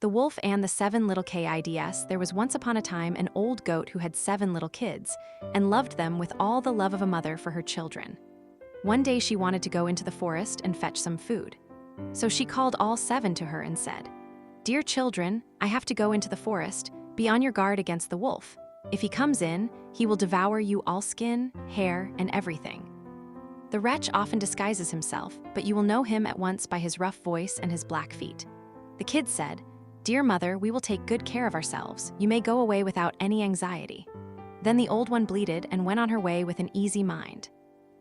The Wolf and the Seven Little Kids. There was once upon a time an old goat who had 7 little kids, and loved them with all the love of a mother for her children. One day she wanted to go into the forest and fetch some food. So she called all 7 to her and said, "Dear children, I have to go into the forest. Be on your guard against the wolf. If he comes in, he will devour you all skin, hair, and everything. The wretch often disguises himself, but you will know him at once by his rough voice and his black feet." The kids said, "Dear mother, we will take good care of ourselves. You may go away without any anxiety." Then the old one bleated and went on her way with an easy mind.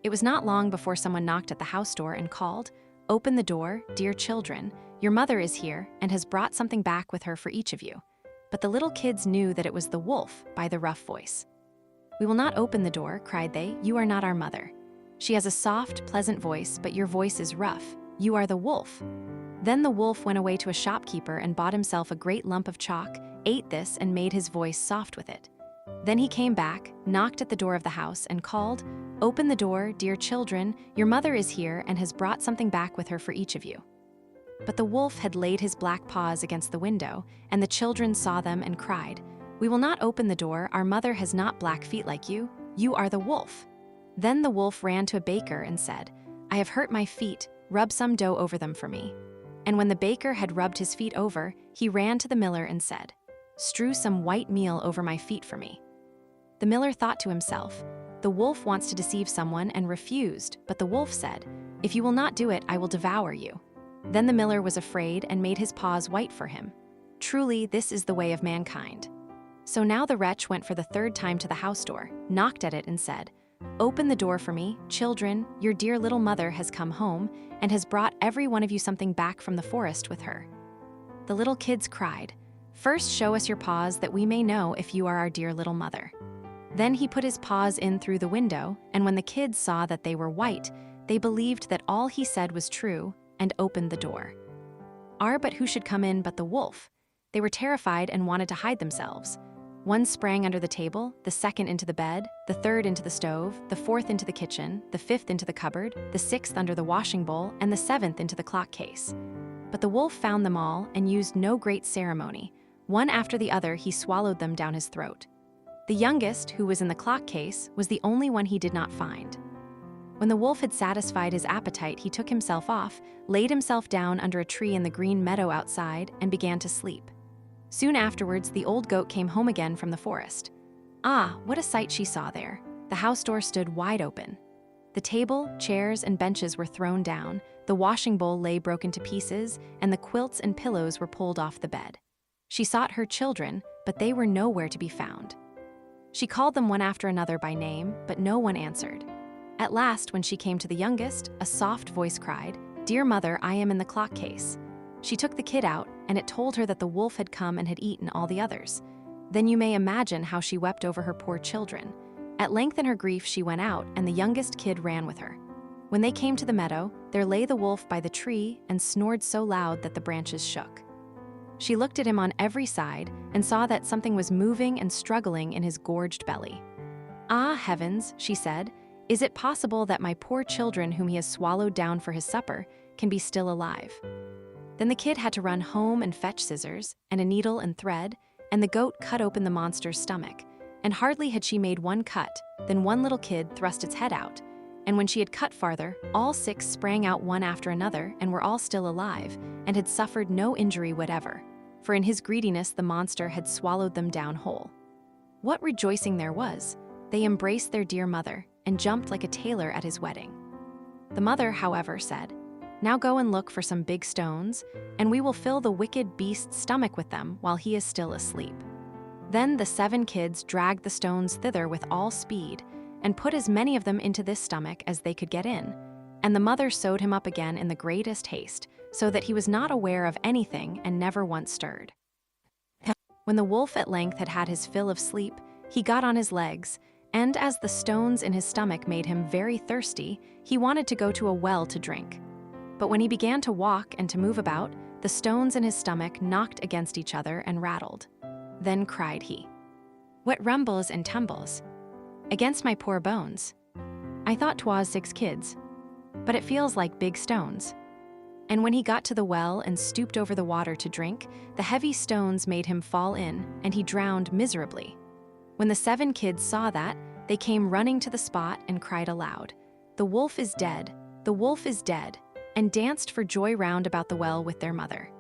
It was not long before someone knocked at the house door and called, "Open the door, dear children. Your mother is here and has brought something back with her for each of you." But the little kids knew that it was the wolf by the rough voice. "We will not open the door," cried they. "You are not our mother. She has a soft, pleasant voice, but your voice is rough. You are the wolf." Then the wolf went away to a shopkeeper and bought himself a great lump of chalk, ate this, and made his voice soft with it. Then he came back, knocked at the door of the house, and called, "Open the door, dear children. Your mother is here and has brought something back with her for each of you." But the wolf had laid his black paws against the window, and the children saw them and cried, "We will not open the door. Our mother has not black feet like you. You are the wolf." Then the wolf ran to a baker and said, "I have hurt my feet. Rub some dough over them for me." And when the baker had rubbed his feet over, he ran to the miller and said, "Strew some white meal over my feet for me." The miller thought to himself, "The wolf wants to deceive someone," and refused, but the wolf said, "If you will not do it, I will devour you." Then the miller was afraid and made his paws white for him. Truly, this is the way of mankind. So now the wretch went for the 3rd time to the house door, knocked at it and said, "Open the door for me, children. Your dear little mother has come home and has brought every one of you something back from the forest with her." The little kids cried, "First show us your paws that we may know if you are our dear little mother." Then he put his paws in through the window, and when the kids saw that they were white, they believed that all he said was true and opened the door. But who should come in but the wolf? They were terrified and wanted to hide themselves. One sprang under the table, the 2nd into the bed, the 3rd into the stove, the 4th into the kitchen, the 5th into the cupboard, the 6th under the washing bowl, and the 7th into the clock case. But the wolf found them all and used no great ceremony. One after the other, he swallowed them down his throat. The youngest, who was in the clock case, was the only one he did not find. When the wolf had satisfied his appetite, he took himself off, laid himself down under a tree in the green meadow outside, and began to sleep. Soon afterwards, the old goat came home again from the forest. What a sight she saw there! The house door stood wide open. The table, chairs, and benches were thrown down, the washing bowl lay broken to pieces, and the quilts and pillows were pulled off the bed. She sought her children, but they were nowhere to be found. She called them one after another by name, but no one answered. At last, when she came to the youngest, a soft voice cried, "Dear mother, I am in the clock case." She took the kid out, and it told her that the wolf had come and had eaten all the others. Then you may imagine how she wept over her poor children. At length in her grief she went out, and the youngest kid ran with her. When they came to the meadow, there lay the wolf by the tree and snored so loud that the branches shook. She looked at him on every side and saw that something was moving and struggling in his gorged belly. "Ah, heavens," she said, "is it possible that my poor children whom he has swallowed down for his supper can be still alive?" Then the kid had to run home and fetch scissors and a needle and thread, and the goat cut open the monster's stomach. And hardly had she made one cut, than one little kid thrust its head out. And when she had cut farther, all 6 sprang out one after another and were all still alive, and had suffered no injury whatever, for in his greediness the monster had swallowed them down whole. What rejoicing there was! They embraced their dear mother, and jumped like a tailor at his wedding. The mother, however, said, "Now go and look for some big stones, and we will fill the wicked beast's stomach with them while he is still asleep." Then the 7 kids dragged the stones thither with all speed, and put as many of them into this stomach as they could get in. And the mother sewed him up again in the greatest haste, so that he was not aware of anything and never once stirred. When the wolf at length had had his fill of sleep, he got on his legs, and as the stones in his stomach made him very thirsty, he wanted to go to a well to drink. But when he began to walk and to move about, the stones in his stomach knocked against each other and rattled. Then cried he, "What rumbles and tumbles against my poor bones? I thought 'twas 6 kids, but it feels like big stones." And when he got to the well and stooped over the water to drink, the heavy stones made him fall in, and he drowned miserably. When the 7 kids saw that, they came running to the spot and cried aloud, "The wolf is dead! The wolf is dead!" and danced for joy round about the well with their mother.